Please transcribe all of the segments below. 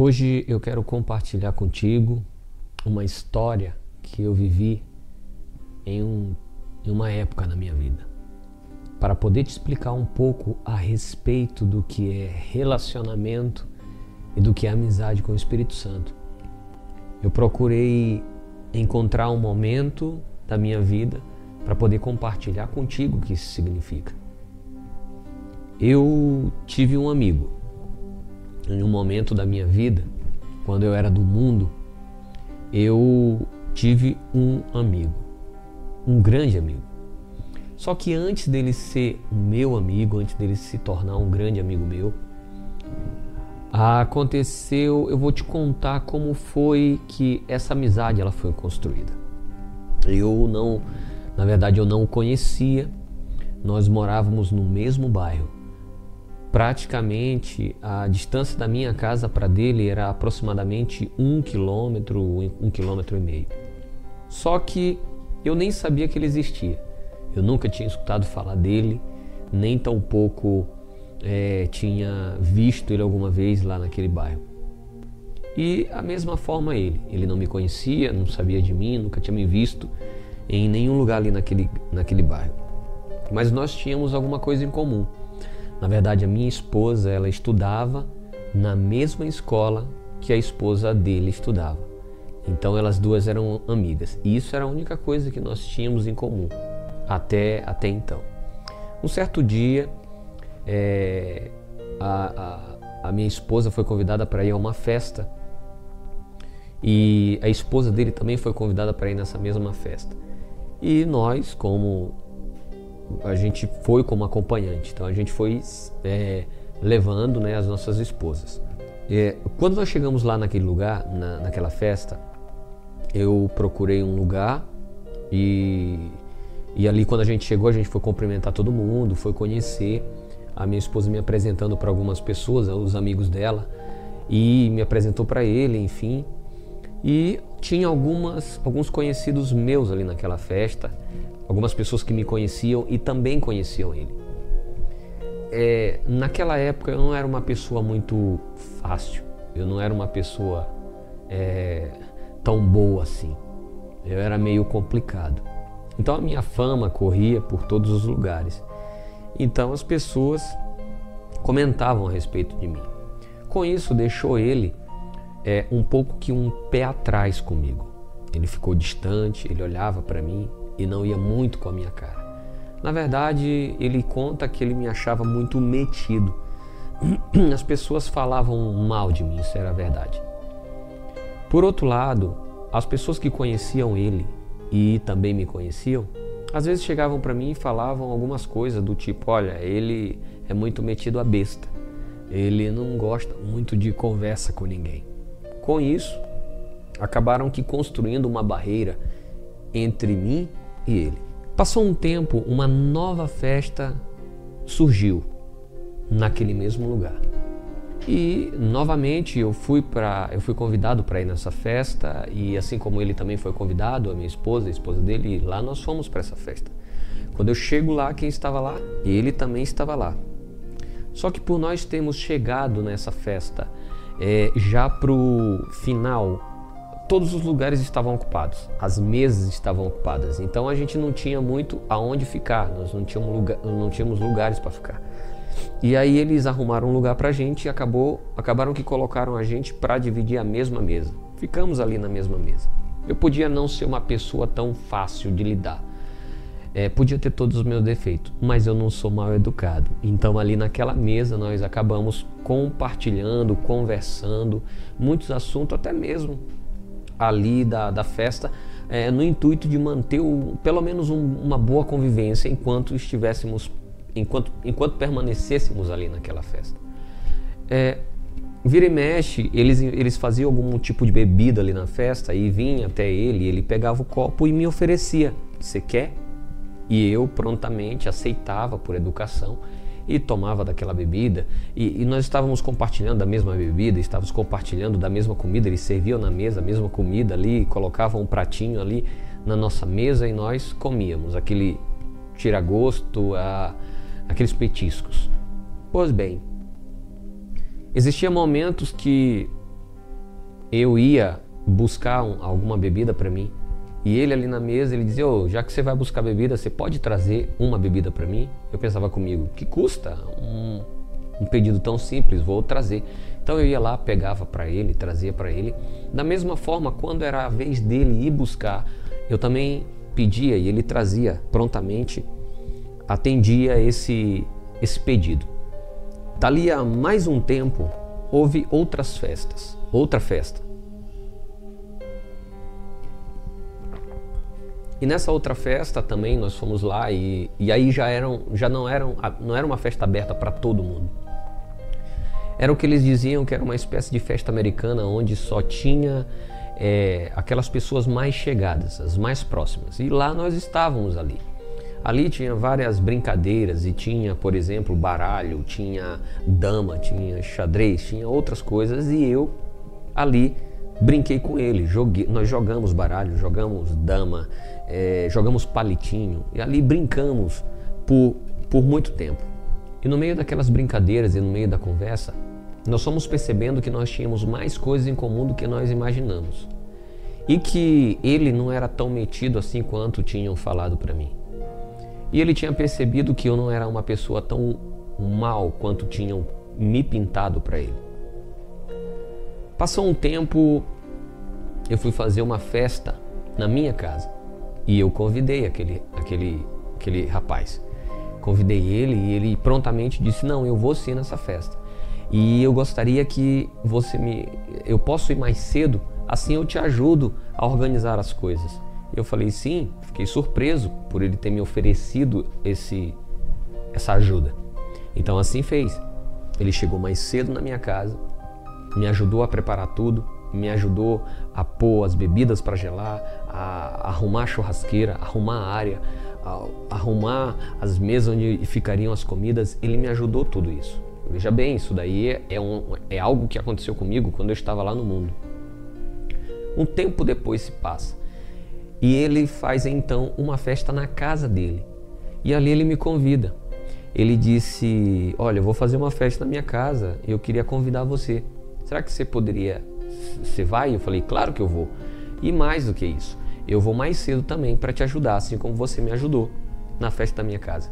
Hoje eu quero compartilhar contigo uma história que eu vivi em uma época na minha vida, para poder te explicar um pouco a respeito do que é relacionamento e do que é amizade com o Espírito Santo. Eu procurei encontrar um momento da minha vida para poder compartilhar contigo o que isso significa. Eu tive um amigo em um momento da minha vida, quando eu era do mundo. Eu tive um amigo, um grande amigo. Só que antes dele ser o meu amigo, antes dele se tornar um grande amigo meu, aconteceu, eu vou te contar como foi que essa amizade ela foi construída. Na verdade eu não o conhecia, nós morávamos no mesmo bairro. Praticamente a distância da minha casa para dele era aproximadamente 1 quilômetro, 1,5 quilômetros. Só que eu nem sabia que ele existia. Eu nunca tinha escutado falar dele, nem tampouco tinha visto ele alguma vez lá naquele bairro. E a mesma forma ele não me conhecia, não sabia de mim, nunca tinha me visto em nenhum lugar ali naquele bairro. Mas nós tínhamos alguma coisa em comum. Na verdade, a minha esposa, ela estudava na mesma escola que a esposa dele estudava. Então, elas duas eram amigas. E isso era a única coisa que nós tínhamos em comum, até então. Um certo dia, a minha esposa foi convidada para ir a uma festa. E a esposa dele também foi convidada para ir nessa mesma festa. E nós, a gente foi como acompanhante, então a gente foi levando, as nossas esposas. Quando nós chegamos lá naquele lugar, naquela festa, eu procurei um lugar e ali quando a gente chegou, a gente foi cumprimentar todo mundo, foi conhecer. A minha esposa me apresentando para algumas pessoas, os amigos dela, e me apresentou para ele, enfim. E tinha alguns conhecidos meus ali naquela festa, algumas pessoas que me conheciam e também conheciam ele. Naquela época eu não era uma pessoa muito fácil, eu não era uma pessoa tão boa assim, eu era meio complicado. Então a minha fama corria por todos os lugares, então as pessoas comentavam a respeito de mim. Com isso deixou ele um pouco que um pé atrás comigo. Ele ficou distante, ele olhava para mim e não ia muito com a minha cara. Na verdade, ele conta que ele me achava muito metido. As pessoas falavam mal de mim, isso era a verdade. Por outro lado, as pessoas que conheciam ele e também me conheciam, às vezes chegavam para mim e falavam algumas coisas do tipo: olha, ele é muito metido a besta, ele não gosta muito de conversa com ninguém. Com isso, acabaram que construindo uma barreira entre mim e ele. Passou um tempo, uma nova festa surgiu naquele mesmo lugar. E novamente eu fui convidado para ir nessa festa, e assim como ele também foi convidado, a esposa dele, e lá nós fomos para essa festa. Quando eu chego lá, quem estava lá? Ele também estava lá. Só que por nós termos chegado nessa festa já pro final, todos os lugares estavam ocupados, as mesas estavam ocupadas, então a gente não tinha muito aonde ficar, nós não tínhamos lugares para ficar. E aí eles arrumaram um lugar pra gente e acabaram que colocaram a gente para dividir a mesma mesa. Ficamos ali na mesma mesa. Eu podia não ser uma pessoa tão fácil de lidar, podia ter todos os meus defeitos, mas eu não sou mal educado. Então ali naquela mesa nós acabamos compartilhando, conversando muitos assuntos, até mesmo ali da festa, no intuito de manter pelo menos uma boa convivência enquanto permanecêssemos ali naquela festa. Vira e mexe, eles faziam algum tipo de bebida ali na festa e vinha até ele pegava o copo e me oferecia: você quer? E eu prontamente aceitava por educação e tomava daquela bebida, e nós estávamos compartilhando da mesma bebida, estávamos compartilhando da mesma comida. Eles serviam na mesa a mesma comida ali, colocavam um pratinho ali na nossa mesa e nós comíamos aquele tira-gosto, aqueles petiscos. Pois bem, existiam momentos que eu ia buscar alguma bebida para mim e ele ali na mesa, ele dizia, já que você vai buscar bebida, você pode trazer uma bebida para mim? Eu pensava comigo, que custa um pedido tão simples, vou trazer. Então eu ia lá, pegava para ele, trazia para ele. Da mesma forma, quando era a vez dele ir buscar, eu também pedia e ele trazia prontamente, atendia esse pedido. Dali a mais um tempo, houve outra festa. E nessa outra festa também nós fomos lá e aí não era uma festa aberta para todo mundo. Era o que eles diziam que era uma espécie de festa americana onde só tinha aquelas pessoas mais chegadas, as mais próximas. E lá nós estávamos ali. Ali tinha várias brincadeiras e tinha, por exemplo, baralho, tinha dama, tinha xadrez, tinha outras coisas e eu ali brinquei com ele, nós jogamos baralho, jogamos dama, jogamos palitinho e ali brincamos por muito tempo. E no meio daquelas brincadeiras e no meio da conversa, nós fomos percebendo que nós tínhamos mais coisas em comum do que nós imaginamos. E que ele não era tão metido assim quanto tinham falado para mim. E ele tinha percebido que eu não era uma pessoa tão mal quanto tinham me pintado para ele. Passou um tempo, eu fui fazer uma festa na minha casa e eu convidei aquele rapaz. Convidei ele e ele prontamente disse, não, eu vou sim nessa festa. E eu gostaria que eu posso ir mais cedo, assim eu te ajudo a organizar as coisas. E eu falei sim, fiquei surpreso por ele ter me oferecido essa ajuda. Então assim fez. Ele chegou mais cedo na minha casa, me ajudou a preparar tudo, me ajudou a pôr as bebidas para gelar, a arrumar a churrasqueira, arrumar a área, arrumar as mesas onde ficariam as comidas. Ele me ajudou tudo isso. Veja bem, isso daí é algo que aconteceu comigo quando eu estava lá no mundo. Um tempo depois se passa e ele faz então uma festa na casa dele e ali ele me convida. Ele disse, olha, eu vou fazer uma festa na minha casa e eu queria convidar você. Será que você vai? Eu falei, claro que eu vou. E mais do que isso, eu vou mais cedo também para te ajudar, assim como você me ajudou na festa da minha casa.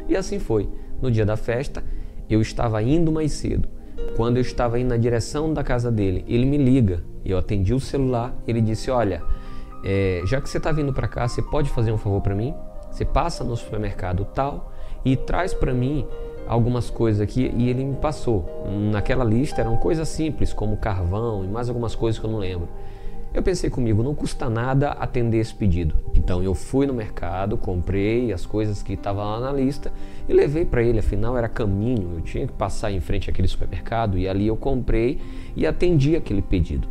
E assim foi. No dia da festa, eu estava indo mais cedo. Quando eu estava indo na direção da casa dele, ele me liga. Eu atendi o celular, ele disse, olha, já que você está vindo para cá, você pode fazer um favor para mim? Você passa no supermercado tal e traz para mim algumas coisas aqui. E ele me passou. Naquela lista eram coisas simples, como carvão e mais algumas coisas que eu não lembro. Eu pensei comigo, não custa nada atender esse pedido. Então eu fui no mercado, comprei as coisas que estavam lá na lista e levei para ele, afinal era caminho, eu tinha que passar em frente àquele supermercado e ali eu comprei e atendi aquele pedido.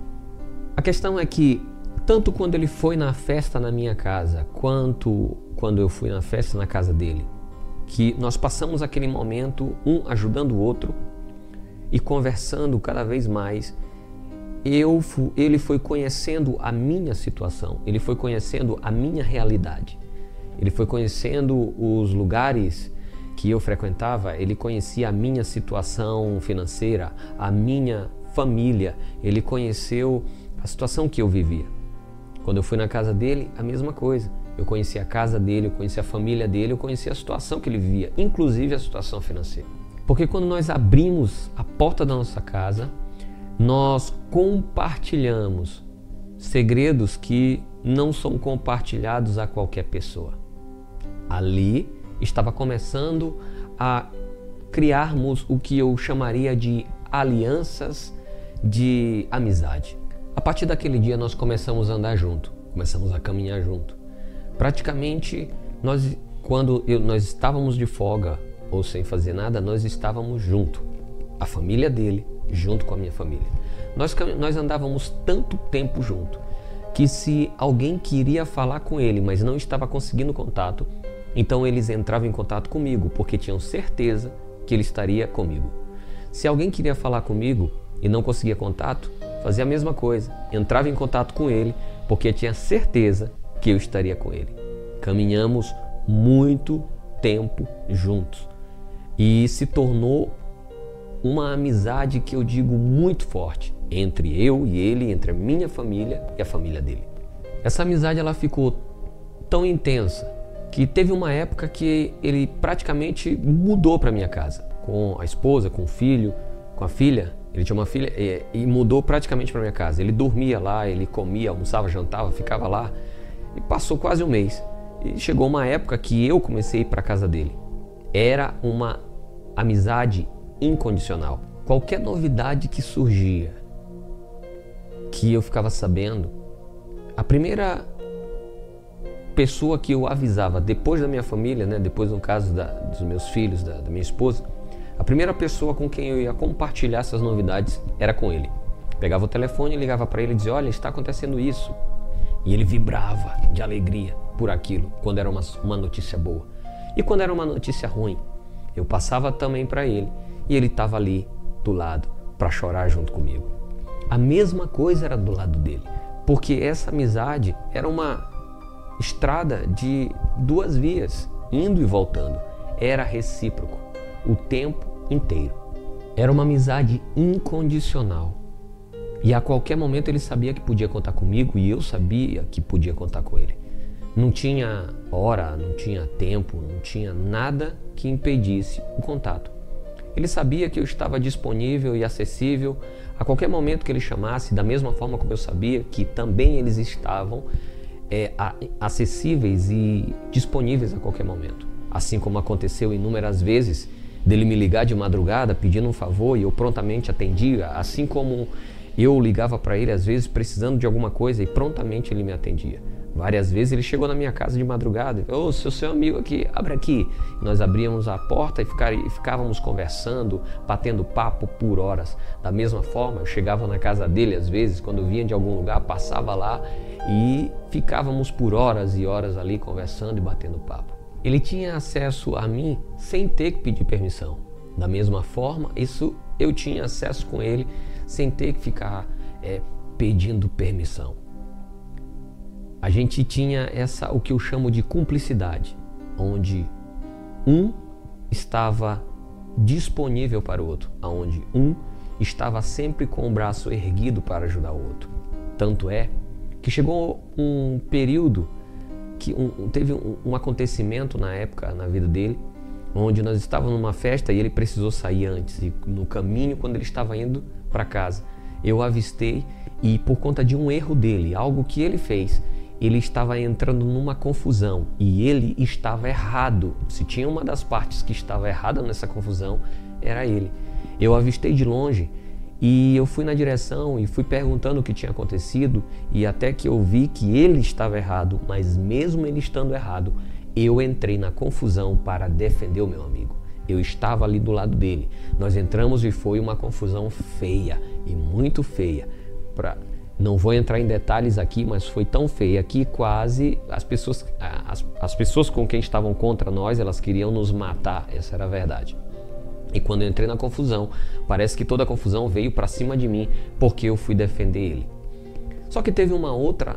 A questão é que, tanto quando ele foi na festa na minha casa, quanto quando eu fui na festa na casa dele, que nós passamos aquele momento, um ajudando o outro e conversando cada vez mais. Ele foi conhecendo a minha situação, ele foi conhecendo a minha realidade, ele foi conhecendo os lugares que eu frequentava, ele conhecia a minha situação financeira, a minha família, ele conheceu a situação que eu vivia. Quando eu fui na casa dele, a mesma coisa. Eu conheci a casa dele, eu conheci a família dele, eu conheci a situação que ele vivia, inclusive a situação financeira. Porque quando nós abrimos a porta da nossa casa, nós compartilhamos segredos que não são compartilhados a qualquer pessoa. Ali estava começando a criarmos o que eu chamaria de alianças de amizade. A partir daquele dia nós começamos a andar junto, começamos a caminhar junto. Praticamente, quando nós estávamos de folga ou sem fazer nada, nós estávamos junto. A família dele, junto com a minha família. Nós andávamos tanto tempo junto que se alguém queria falar com ele, mas não estava conseguindo contato, então eles entravam em contato comigo, porque tinham certeza que ele estaria comigo. Se alguém queria falar comigo e não conseguia contato, fazia a mesma coisa, entrava em contato com ele, porque tinha certeza que eu estaria com ele. Caminhamos muito tempo juntos e se tornou uma amizade que eu digo muito forte entre eu e ele, entre a minha família e a família dele. Essa amizade ela ficou tão intensa que teve uma época que ele praticamente mudou para minha casa, com a esposa, com o filho, com a filha. Ele tinha uma filha e mudou praticamente para minha casa. Ele dormia lá, ele comia, almoçava, jantava, ficava lá e passou quase um mês. E chegou uma época que eu comecei a ir para a casa dele. Era uma amizade incondicional. Qualquer novidade que surgia, que eu ficava sabendo, a primeira pessoa que eu avisava, depois da minha família, né, depois no caso dos meus filhos, da minha esposa, a primeira pessoa com quem eu ia compartilhar essas novidades era com ele. Pegava o telefone, ligava para ele e dizia: olha, está acontecendo isso. E ele vibrava de alegria por aquilo, quando era uma notícia boa. E quando era uma notícia ruim, eu passava também para ele e ele estava ali do lado para chorar junto comigo. A mesma coisa era do lado dele, porque essa amizade era uma estrada de 2 vias, indo e voltando. Era recíproco o tempo inteiro. Era uma amizade incondicional. E a qualquer momento ele sabia que podia contar comigo e eu sabia que podia contar com ele. Não tinha hora, não tinha tempo, não tinha nada que impedisse o contato. Ele sabia que eu estava disponível e acessível a qualquer momento que ele chamasse, da mesma forma como eu sabia que também eles estavam acessíveis e disponíveis a qualquer momento. Assim como aconteceu inúmeras vezes dele me ligar de madrugada pedindo um favor e eu prontamente atendia, assim como eu ligava para ele às vezes precisando de alguma coisa e prontamente ele me atendia. Várias vezes ele chegou na minha casa de madrugada e: ô, seu amigo aqui, abre aqui. E nós abríamos a porta e ficávamos conversando, batendo papo por horas. Da mesma forma, eu chegava na casa dele às vezes, quando vinha de algum lugar, passava lá e ficávamos por horas e horas ali conversando e batendo papo. Ele tinha acesso a mim sem ter que pedir permissão. Da mesma forma, eu tinha acesso com ele sem ter que ficar pedindo permissão. A gente tinha o que eu chamo de cumplicidade, onde um estava disponível para o outro, onde um estava sempre com o braço erguido para ajudar o outro. Tanto é que chegou um período que teve um acontecimento na época, na vida dele, onde nós estávamos numa festa e ele precisou sair antes. E no caminho, quando ele estava indo para casa, eu avistei e por conta de um erro dele, algo que ele fez, ele estava entrando numa confusão e ele estava errado. Se tinha uma das partes que estava errada nessa confusão, era ele. Eu avistei de longe e eu fui na direção e fui perguntando o que tinha acontecido e até que eu vi que ele estava errado, mas mesmo ele estando errado, eu entrei na confusão para defender o meu amigo. Eu estava ali do lado dele. Nós entramos e foi uma confusão feia e muito feia. Não vou entrar em detalhes aqui, mas foi tão feia que quase as pessoas com quem estavam contra nós, elas queriam nos matar. Essa era a verdade. E quando eu entrei na confusão, parece que toda a confusão veio para cima de mim porque eu fui defender ele. Só que teve um outro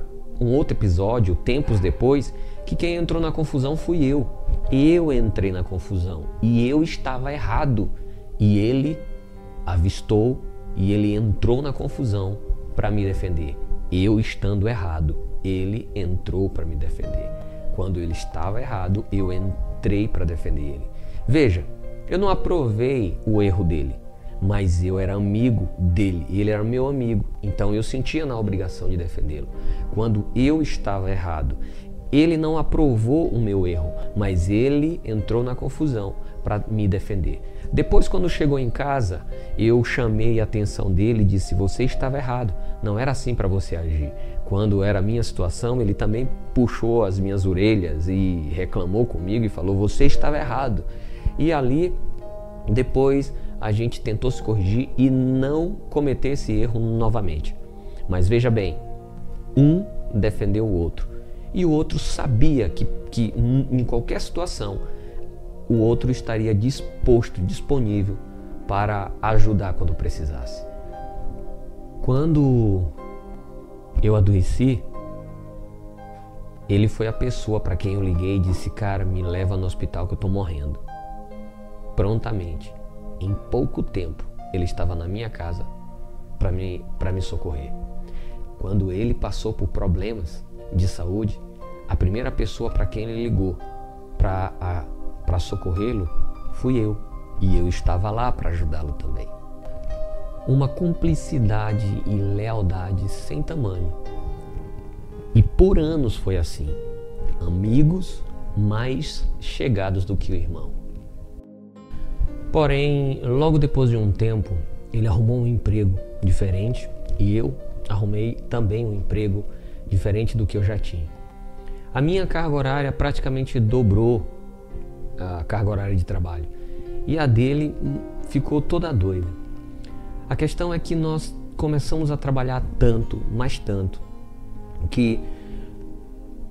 episódio, tempos depois, que quem entrou na confusão fui eu. Eu entrei na confusão e eu estava errado. E ele avistou e ele entrou na confusão para me defender. Eu estando errado, ele entrou para me defender. Quando ele estava errado, eu entrei para defender ele. Veja, eu não aprovei o erro dele, mas eu era amigo dele, ele era meu amigo, então eu sentia na obrigação de defendê-lo. Quando eu estava errado, ele não aprovou o meu erro, mas ele entrou na confusão para me defender. Depois, quando chegou em casa, eu chamei a atenção dele e disse: você estava errado, não era assim para você agir. Quando era a minha situação, ele também puxou as minhas orelhas e reclamou comigo e falou: você estava errado. E ali, depois, a gente tentou se corrigir e não cometer esse erro novamente. Mas veja bem, um defendeu o outro. E o outro sabia que em qualquer situação, o outro estaria disposto, disponível para ajudar quando precisasse. Quando eu adoeci, ele foi a pessoa para quem eu liguei e disse: cara, me leva no hospital que eu estou morrendo. Prontamente, em pouco tempo, ele estava na minha casa para me socorrer. Quando ele passou por problemas de saúde, a primeira pessoa para quem ele ligou para socorrê-lo fui eu. E eu estava lá para ajudá-lo também. Uma cumplicidade e lealdade sem tamanho. E por anos foi assim. Amigos mais chegados do que o irmão. Porém, logo depois de um tempo, ele arrumou um emprego diferente e eu arrumei também um emprego diferente do que eu já tinha. A minha carga horária praticamente dobrou a carga horária de trabalho e a dele ficou toda doida. A questão é que nós começamos a trabalhar tanto, mas tanto, que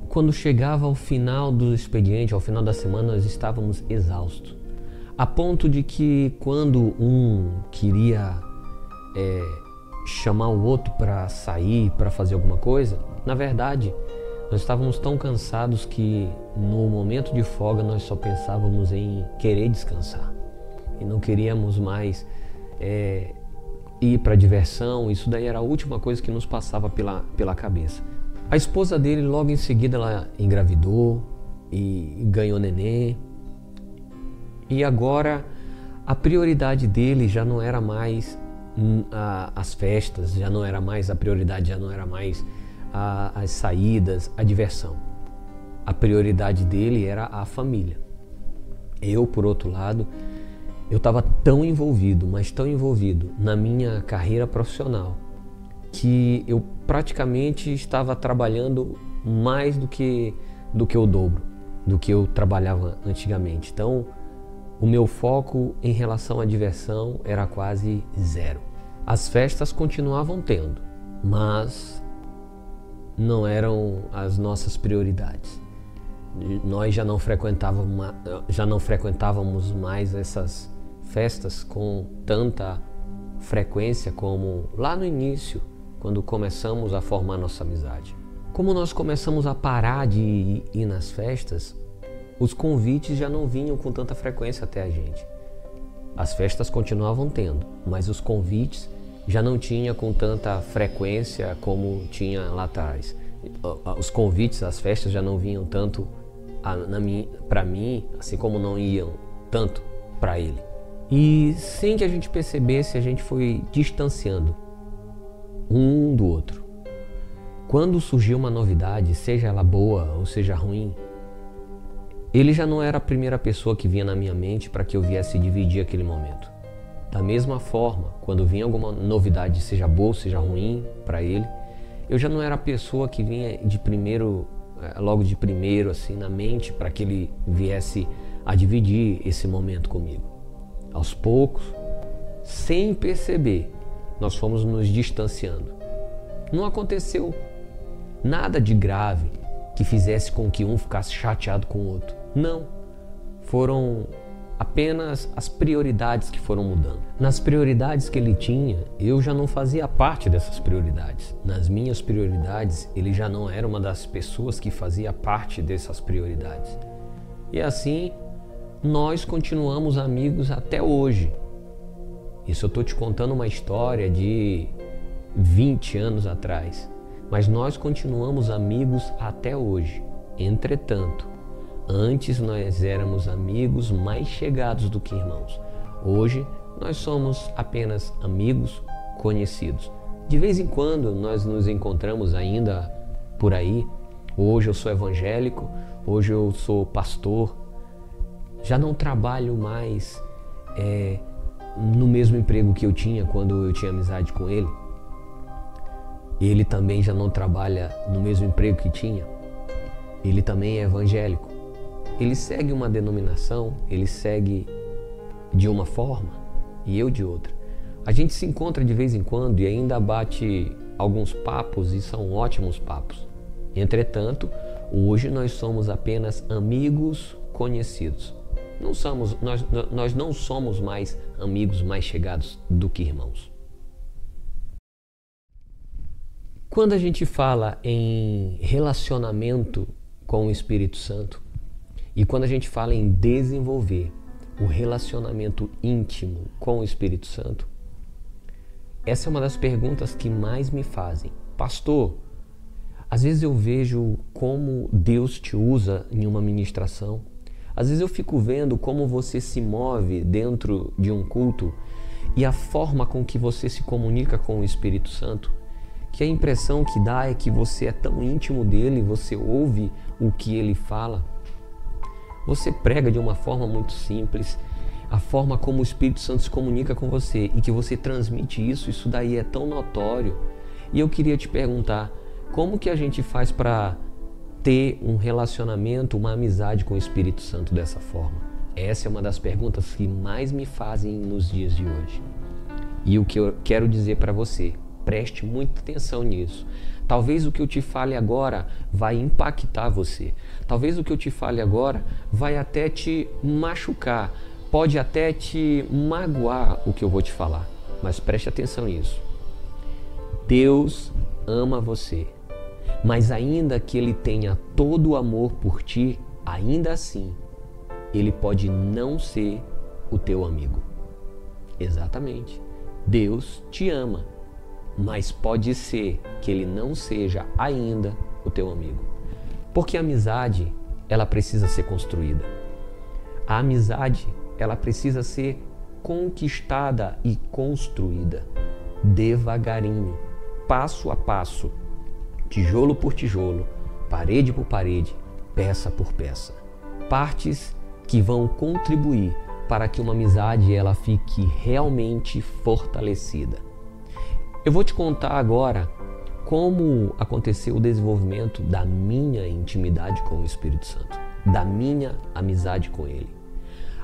quando chegava ao final do expediente, ao final da semana, nós estávamos exaustos. A ponto de que quando um queria chamar o outro para sair, para fazer alguma coisa, na verdade, nós estávamos tão cansados que no momento de folga nós só pensávamos em querer descansar. E não queríamos mais ir para diversão. Isso daí era a última coisa que nos passava pela cabeça. A esposa dele logo em seguida ela engravidou e ganhou neném. E agora a prioridade dele já não era mais as festas, já não era mais a prioridade, já não era mais as saídas, a diversão. A prioridade dele era a família. Eu, por outro lado, eu estava tão envolvido, mas tão envolvido na minha carreira profissional, que eu praticamente estava trabalhando mais do que o dobro do que eu trabalhava antigamente. Então, o meu foco em relação à diversão era quase zero. As festas continuavam tendo, mas não eram as nossas prioridades. Nós já não frequentávamos mais essas festas com tanta frequência como lá no início, quando começamos a formar nossa amizade. Como nós começamos a parar de ir nas festas, os convites já não vinham com tanta frequência até a gente. As festas continuavam tendo, mas os convites já não tinham com tanta frequência como tinha lá atrás. Os convites às festas já não vinham tanto para mim, assim como não iam tanto para ele. E sem que a gente percebesse, a gente foi distanciando um do outro. Quando surgiu uma novidade, seja ela boa ou seja ruim, ele já não era a primeira pessoa que vinha na minha mente para que eu viesse dividir aquele momento. Da mesma forma, quando vinha alguma novidade, seja boa ou seja ruim para ele, eu já não era a pessoa que vinha de primeiro, logo de primeiro assim na mente para que ele viesse a dividir esse momento comigo. Aos poucos, sem perceber, nós fomos nos distanciando. Não aconteceu nada de grave que fizesse com que um ficasse chateado com o outro. Não. Foram apenas as prioridades que foram mudando. Nas prioridades que ele tinha, eu já não fazia parte dessas prioridades. Nas minhas prioridades, ele já não era uma das pessoas que fazia parte dessas prioridades. E assim, nós continuamos amigos até hoje. Isso eu estou te contando uma história de 20 anos atrás. Mas nós continuamos amigos até hoje. Entretanto, antes nós éramos amigos mais chegados do que irmãos. Hoje nós somos apenas amigos conhecidos. De vez em quando nós nos encontramos ainda por aí. Hoje eu sou evangélico, hoje eu sou pastor. Já não trabalho mais no mesmo emprego que eu tinha quando eu tinha amizade com ele. Ele também já não trabalha no mesmo emprego que tinha. Ele também é evangélico. Ele segue uma denominação, ele segue de uma forma e eu de outra. A gente se encontra de vez em quando e ainda bate alguns papos e são ótimos papos. Entretanto, hoje nós somos apenas amigos conhecidos. Nós não somos mais amigos mais chegados do que irmãos. Quando a gente fala em relacionamento com o Espírito Santo e quando a gente fala em desenvolver o relacionamento íntimo com o Espírito Santo, Essa é uma das perguntas que mais me fazem. Pastor, às vezes eu vejo como Deus te usa em uma ministração. Às vezes eu fico vendo como você se move dentro de um culto e a forma com que você se comunica com o Espírito Santo, que a impressão que dá é que você é tão íntimo dele, você ouve o que ele fala. Você prega de uma forma muito simples, a forma como o Espírito Santo se comunica com você e que você transmite isso daí é tão notório. E eu queria te perguntar, como que a gente faz para ter um relacionamento, uma amizade com o Espírito Santo dessa forma? Essa é uma das perguntas que mais me fazem nos dias de hoje. E o que eu quero dizer para você, preste muita atenção nisso. Talvez o que eu te fale agora vai impactar você. Talvez o que eu te fale agora vai até te machucar. Pode até te magoar o que eu vou te falar. Mas preste atenção nisso. Deus ama você. Mas ainda que Ele tenha todo o amor por ti, ainda assim, Ele pode não ser o teu amigo. Exatamente. Deus te ama. Mas pode ser que ele não seja ainda o teu amigo. Porque a amizade, ela precisa ser construída. A amizade, ela precisa ser conquistada e construída devagarinho, passo a passo, tijolo por tijolo, parede por parede, peça por peça. Partes que vão contribuir para que uma amizade ela fique realmente fortalecida. Eu vou te contar agora como aconteceu o desenvolvimento da minha intimidade com o Espírito Santo, da minha amizade com Ele.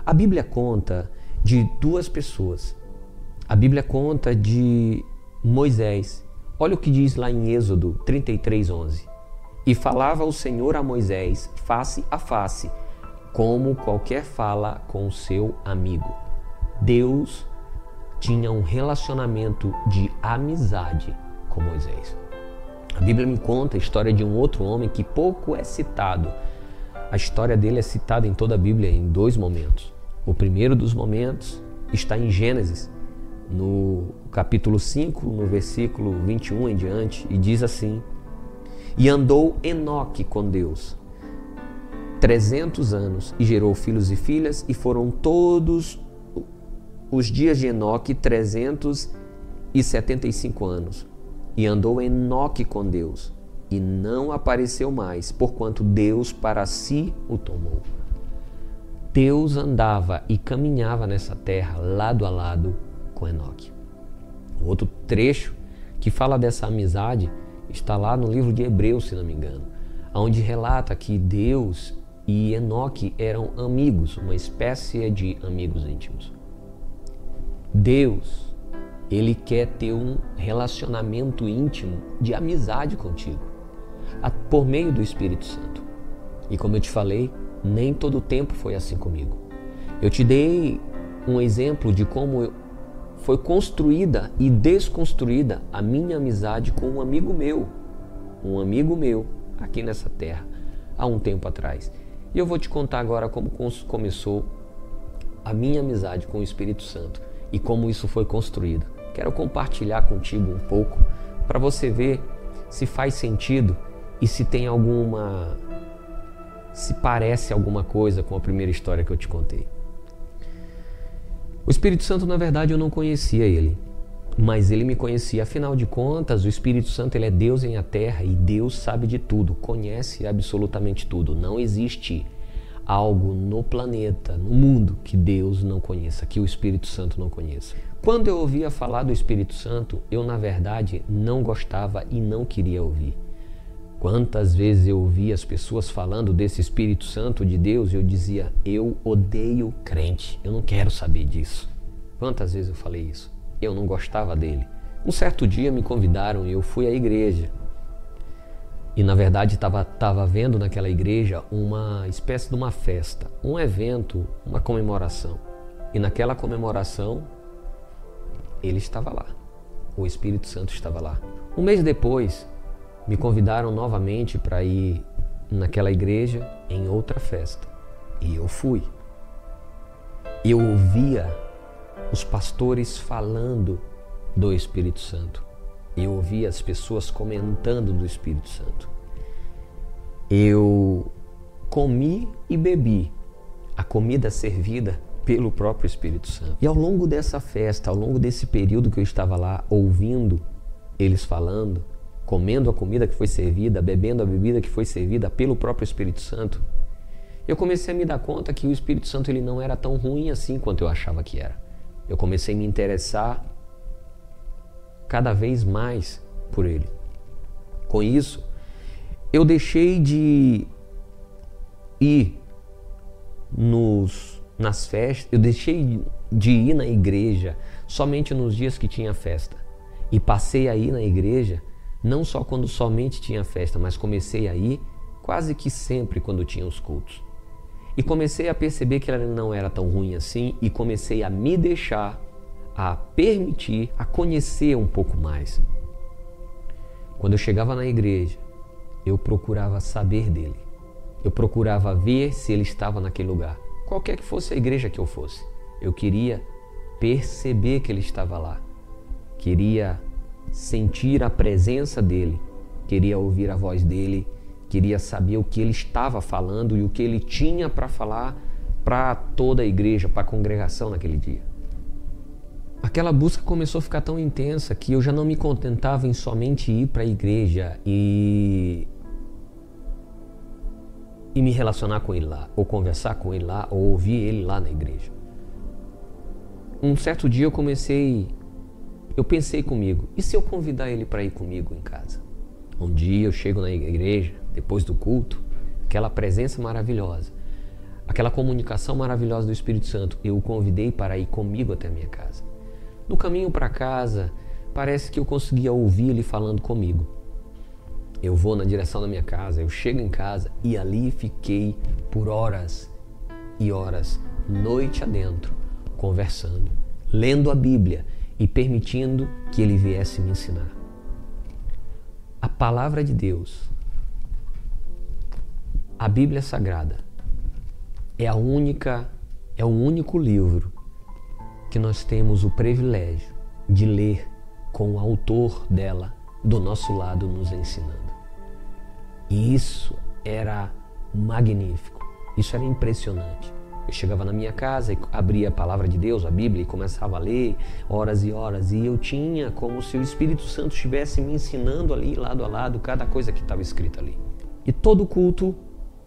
A Bíblia conta de duas pessoas. A Bíblia conta de Moisés. Olha o que diz lá em Êxodo 33:11. E falava o Senhor a Moisés face a face, como qualquer fala com o seu amigo. Deus tinha um relacionamento de amizade com Moisés. A Bíblia me conta a história de um outro homem que pouco é citado. A história dele é citada em toda a Bíblia em dois momentos. O primeiro dos momentos está em Gênesis, no capítulo 5, no versículo 21 em diante, e diz assim: E andou Enoque com Deus 300 anos, e gerou filhos e filhas, e foram todos os dias de Enoque 375 anos. E andou Enoque com Deus, e não apareceu mais, porquanto Deus para si o tomou. Deus andava e caminhava nessa terra lado a lado com Enoque. O outro trecho que fala dessa amizade está lá no livro de Hebreus, se não me engano, onde relata que Deus e Enoque eram amigos, uma espécie de amigos íntimos. Deus, Ele quer ter um relacionamento íntimo de amizade contigo, por meio do Espírito Santo. E como eu te falei, nem todo o tempo foi assim comigo. Eu te dei um exemplo de como foi construída e desconstruída a minha amizade com um amigo meu aqui nessa terra, há um tempo atrás. E eu vou te contar agora como começou a minha amizade com o Espírito Santo e como isso foi construído. Quero compartilhar contigo um pouco para você ver se faz sentido e se tem se parece alguma coisa com a primeira história que eu te contei. O Espírito Santo, na verdade, eu não conhecia ele, mas ele me conhecia. Afinal de contas, o Espírito Santo, ele é Deus em a terra e Deus sabe de tudo, conhece absolutamente tudo. Não existe algo no planeta, no mundo, que Deus não conheça, que o Espírito Santo não conheça. Quando eu ouvia falar do Espírito Santo, eu, na verdade, não gostava e não queria ouvir. Quantas vezes eu ouvia as pessoas falando desse Espírito Santo de Deus e eu dizia: eu odeio crente, eu não quero saber disso. Quantas vezes eu falei isso? Eu não gostava dele. Um certo dia me convidaram e eu fui à igreja. E na verdade estava vendo naquela igreja uma espécie de uma festa, um evento, uma comemoração. E naquela comemoração, ele estava lá. O Espírito Santo estava lá. Um mês depois, me convidaram novamente para ir naquela igreja em outra festa. E eu fui. Eu ouvia os pastores falando do Espírito Santo. Eu ouvia as pessoas comentando do Espírito Santo. Eu comi e bebi a comida servida pelo próprio Espírito Santo. E ao longo dessa festa, ao longo desse período que eu estava lá ouvindo eles falando, comendo a comida que foi servida, bebendo a bebida que foi servida pelo próprio Espírito Santo, eu comecei a me dar conta que o Espírito Santo ele não era tão ruim assim quanto eu achava que era. Eu comecei a me interessar cada vez mais por ele. Com isso, eu deixei de ir nas festas, eu deixei de ir na igreja somente nos dias que tinha festa. E passei a ir na igreja não só quando somente tinha festa, mas comecei a ir quase que sempre quando tinha os cultos. E comecei a perceber que ela não era tão ruim assim e comecei a me deixar, a permitir, a conhecer um pouco mais. Quando eu chegava na igreja, eu procurava saber dele. Eu procurava ver se ele estava naquele lugar. Qualquer que fosse a igreja que eu fosse, eu queria perceber que ele estava lá. Queria sentir a presença dele, queria ouvir a voz dele, queria saber o que ele estava falando e o que ele tinha para falar para toda a igreja, para a congregação naquele dia. Aquela busca começou a ficar tão intensa que eu já não me contentava em somente ir para a igreja e me relacionar com ele lá, ou conversar com ele lá, ou ouvir ele lá na igreja. Um certo dia eu pensei comigo, e se eu convidar ele para ir comigo em casa? Um dia eu chego na igreja, depois do culto, aquela presença maravilhosa, aquela comunicação maravilhosa do Espírito Santo, eu o convidei para ir comigo até a minha casa. No caminho para casa, parece que eu conseguia ouvir ele falando comigo. Eu vou na direção da minha casa, eu chego em casa e ali fiquei por horas e horas, noite adentro, conversando, lendo a Bíblia e permitindo que ele viesse me ensinar. A palavra de Deus, a Bíblia Sagrada, é o único livro que nós temos o privilégio de ler com o autor dela do nosso lado nos ensinando. E isso era magnífico, isso era impressionante. Eu chegava na minha casa e abria a palavra de Deus, a Bíblia, e começava a ler horas e horas, e eu tinha como se o Espírito Santo estivesse me ensinando ali, lado a lado, cada coisa que estava escrita ali. E todo culto,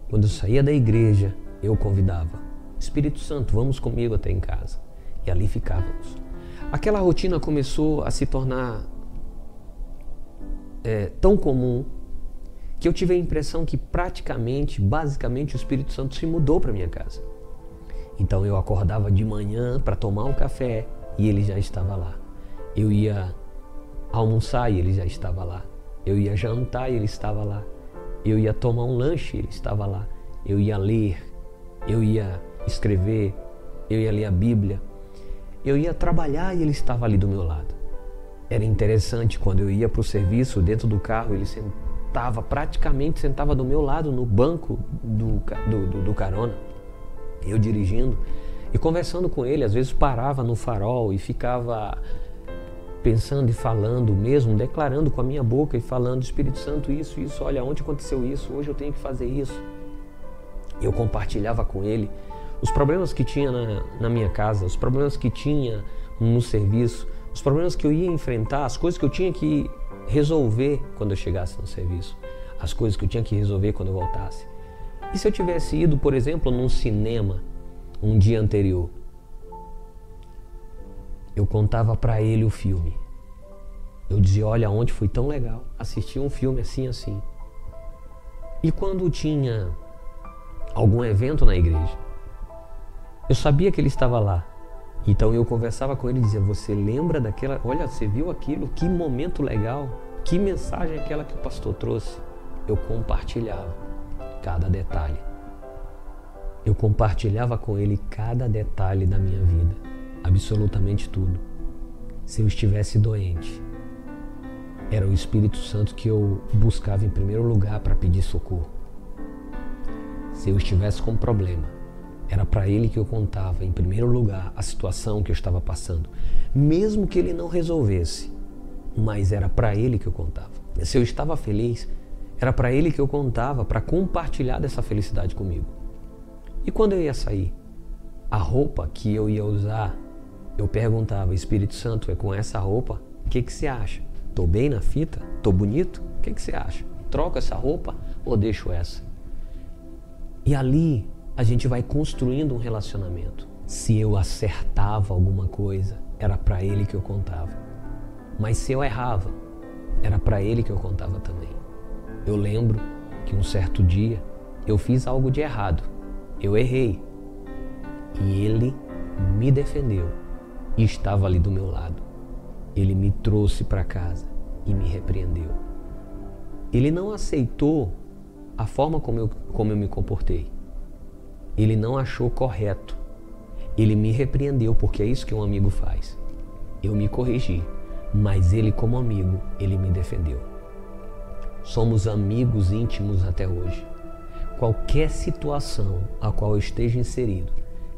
quando eu saía da igreja, eu convidava: Espírito Santo, vamos comigo até em casa. E ali ficávamos. Aquela rotina começou a se tornar tão comum que eu tive a impressão que basicamente o Espírito Santo se mudou para minha casa. Então eu acordava de manhã para tomar um café e ele já estava lá. Eu ia almoçar e ele já estava lá. Eu ia jantar e ele estava lá. Eu ia tomar um lanche e ele estava lá. Eu ia ler, eu ia escrever, eu ia ler a Bíblia. Eu ia trabalhar e ele estava ali do meu lado. Era interessante, quando eu ia para o serviço, dentro do carro, ele praticamente sentava do meu lado no banco do carona. Eu dirigindo e conversando com ele, às vezes parava no farol e ficava pensando e falando mesmo, declarando com a minha boca e falando: Espírito Santo, isso, olha, ontem aconteceu isso, hoje eu tenho que fazer isso. Eu compartilhava com ele os problemas que tinha na minha casa, os problemas que tinha no serviço, os problemas que eu ia enfrentar, as coisas que eu tinha que resolver quando eu chegasse no serviço, as coisas que eu tinha que resolver quando eu voltasse. E se eu tivesse ido, por exemplo, num cinema um dia anterior? Eu contava para ele o filme. Eu dizia: olha, ontem foi tão legal, assisti um filme assim, assim. E quando tinha algum evento na igreja, eu sabia que ele estava lá. Então eu conversava com ele e dizia: você lembra daquela... Olha, você viu aquilo? Que momento legal. Que mensagem aquela que o pastor trouxe? Eu compartilhava cada detalhe. Eu compartilhava com ele cada detalhe da minha vida. Absolutamente tudo. Se eu estivesse doente, era o Espírito Santo que eu buscava em primeiro lugar para pedir socorro. Se eu estivesse com problema, era para ele que eu contava, em primeiro lugar, a situação que eu estava passando. mesmo que ele não resolvesse, mas era para ele que eu contava. Se eu estava feliz, era para ele que eu contava, para compartilhar dessa felicidade comigo. E quando eu ia sair, a roupa que eu ia usar, eu perguntava: Espírito Santo, é com essa roupa? O que você acha? Tô bem na fita? Tô bonito? O que você acha? Troco essa roupa ou deixo essa? E ali a gente vai construindo um relacionamento. Se eu acertava alguma coisa, era para ele que eu contava. Mas se eu errava, era para ele que eu contava também. Eu lembro que um certo dia eu fiz algo de errado. Eu errei. E ele me defendeu e estava ali do meu lado. Ele me trouxe para casa e me repreendeu. Ele não aceitou a forma como eu me comportei. Ele não achou correto. Ele me repreendeu, porque é isso que um amigo faz. Eu me corrigi, mas ele, como amigo, ele me defendeu. Somos amigos íntimos até hoje. Qualquer situação a qual eu esteja inserido,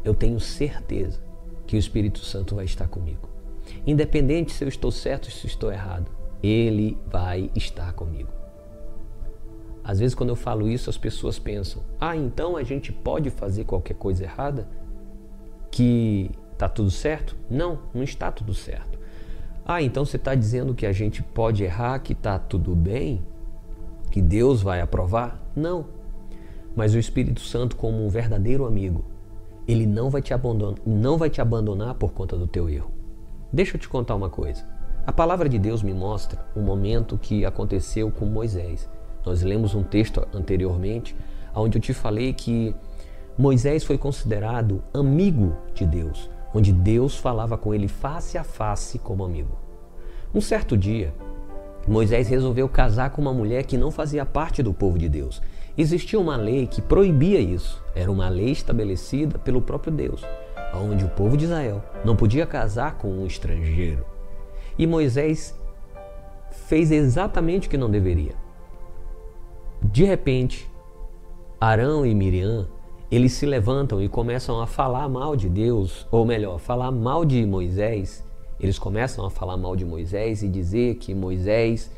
eu tenho certeza que o Espírito Santo vai estar comigo. Independente se eu estou certo ou se estou errado, ele vai estar comigo. Às vezes, quando eu falo isso, as pessoas pensam: então a gente pode fazer qualquer coisa errada? Que está tudo certo? Não, não está tudo certo. Então você está dizendo que a gente pode errar, que está tudo bem? Que Deus vai aprovar? Não. Mas o Espírito Santo, como um verdadeiro amigo, ele não vai te abandonar por conta do teu erro. Deixa eu te contar uma coisa. A palavra de Deus me mostra um momento que aconteceu com Moisés. Nós lemos um texto anteriormente, onde eu te falei que Moisés foi considerado amigo de Deus, onde Deus falava com ele face a face como amigo. Um certo dia, Moisés resolveu casar com uma mulher que não fazia parte do povo de Deus. Existia uma lei que proibia isso. Era uma lei estabelecida pelo próprio Deus, onde o povo de Israel não podia casar com um estrangeiro. E Moisés fez exatamente o que não deveria. De repente, Arão e Miriam, eles se levantam e começam a falar mal de Deus, ou melhor, falar mal de Moisés. Eles começam a falar mal de Moisés e dizer que Moisés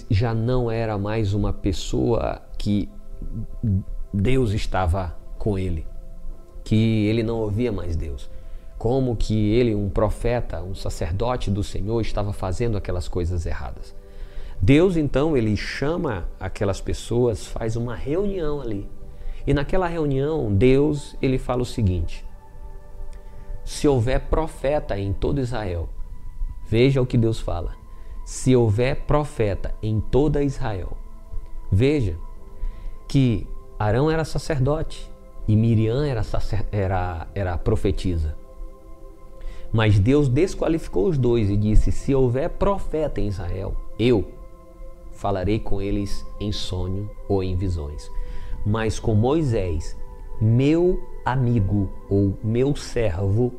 já não era mais uma pessoa que Deus estava com ele, que ele não ouvia mais Deus. Como que ele, um profeta, um sacerdote do Senhor, estava fazendo aquelas coisas erradas. Deus, então, ele chama aquelas pessoas, faz uma reunião ali. E naquela reunião, Deus, ele fala o seguinte: se houver profeta em todo Israel, veja o que Deus fala. Se houver profeta em toda Israel, veja que Arão era sacerdote e Miriam era profetisa. Mas Deus desqualificou os dois e disse: se houver profeta em Israel, eu falarei com eles em sonho ou em visões. Mas com Moisés, meu amigo ou meu servo,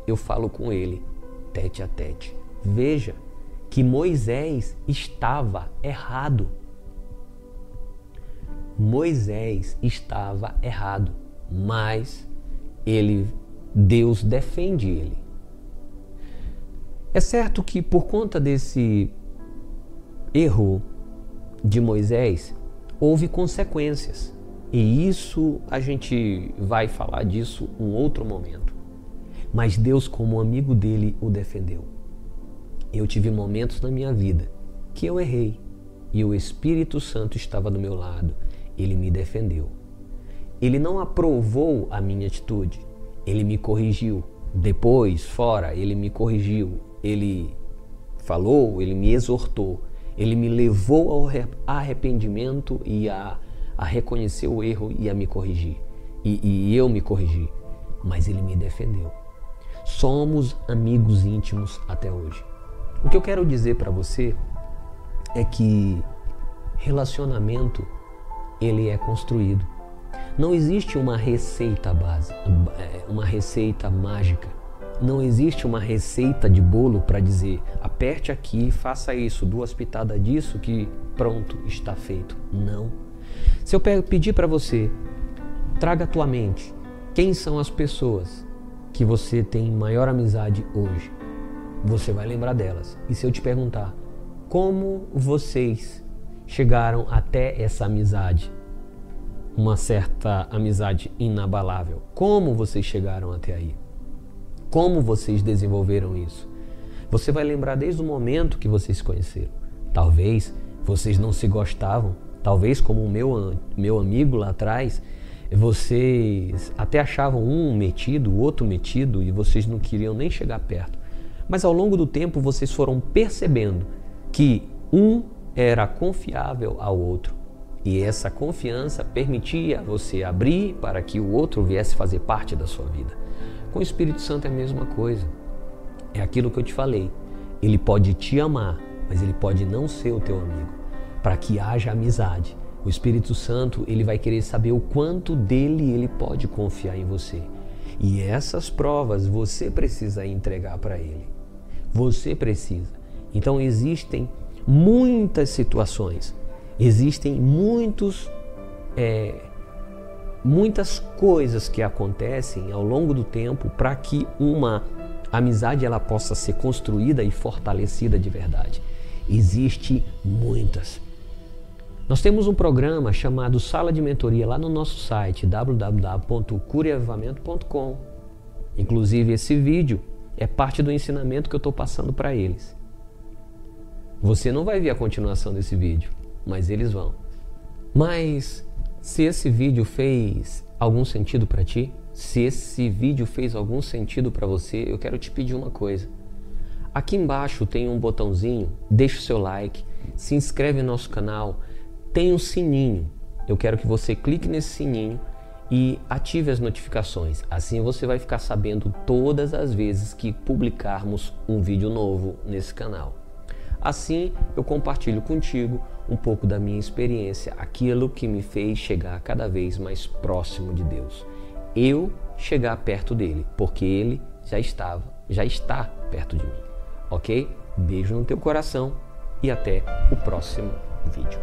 eu falo com ele tete a tete. Veja que Moisés estava errado. Moisés estava errado, mas Deus defende ele. É certo que por conta desse erro de Moisés, houve consequências. E isso, a gente vai falar disso em outro momento. Mas Deus, como amigo dele, o defendeu. Eu tive momentos na minha vida que eu errei e o Espírito Santo estava do meu lado. Ele me defendeu. Ele não aprovou a minha atitude. Ele me corrigiu. Depois, fora, ele me corrigiu. Ele falou, ele me exortou. Ele me levou ao arrependimento e a reconhecer o erro e a me corrigir. E eu me corrigi. Mas ele me defendeu. Somos amigos íntimos até hoje. O que eu quero dizer para você é que relacionamento, ele é construído. Não existe uma receita básica, uma receita mágica. Não existe uma receita de bolo para dizer: aperte aqui, faça isso, 2 pitadas disso que pronto, está feito. Não. Se eu pedir para você, traga à tua mente quem são as pessoas que você tem maior amizade hoje? Você vai lembrar delas. E se eu te perguntar, como vocês chegaram até essa amizade? Uma certa amizade inabalável. Como vocês chegaram até aí? Como vocês desenvolveram isso? Você vai lembrar desde o momento que vocês se conheceram. Talvez vocês não se gostavam. Talvez, como o meu amigo lá atrás, vocês até achavam um metido, o outro metido, e vocês não queriam nem chegar perto. Mas ao longo do tempo vocês foram percebendo que um era confiável ao outro. E essa confiança permitia você abrir para que o outro viesse fazer parte da sua vida. Com o Espírito Santo é a mesma coisa. É aquilo que eu te falei. Ele pode te amar, mas ele pode não ser o teu amigo. Para que haja amizade, o Espírito Santo ele vai querer saber o quanto dele ele pode confiar em você. E essas provas você precisa entregar para ele. Você precisa. Então existem muitas situações, existem muitas coisas que acontecem ao longo do tempo para que uma amizade ela possa ser construída e fortalecida de verdade. Existe muitas. Nós temos um programa chamado Sala de Mentoria lá no nosso site www.cureavivamento.com. Inclusive esse vídeo é parte do ensinamento que eu estou passando para eles. Você não vai ver a continuação desse vídeo, mas eles vão. Mas se esse vídeo fez algum sentido para ti, se esse vídeo fez algum sentido para você, eu quero te pedir uma coisa. Aqui embaixo tem um botãozinho, deixa o seu like, se inscreve no nosso canal, tem um sininho. Eu quero que você clique nesse sininho e ative as notificações. Assim você vai ficar sabendo todas as vezes que publicarmos um vídeo novo nesse canal. Assim eu compartilho contigo um pouco da minha experiência, aquilo que me fez chegar cada vez mais próximo de Deus. Eu chegar perto dele, porque ele já está perto de mim. Ok? Beijo no teu coração e até o próximo vídeo.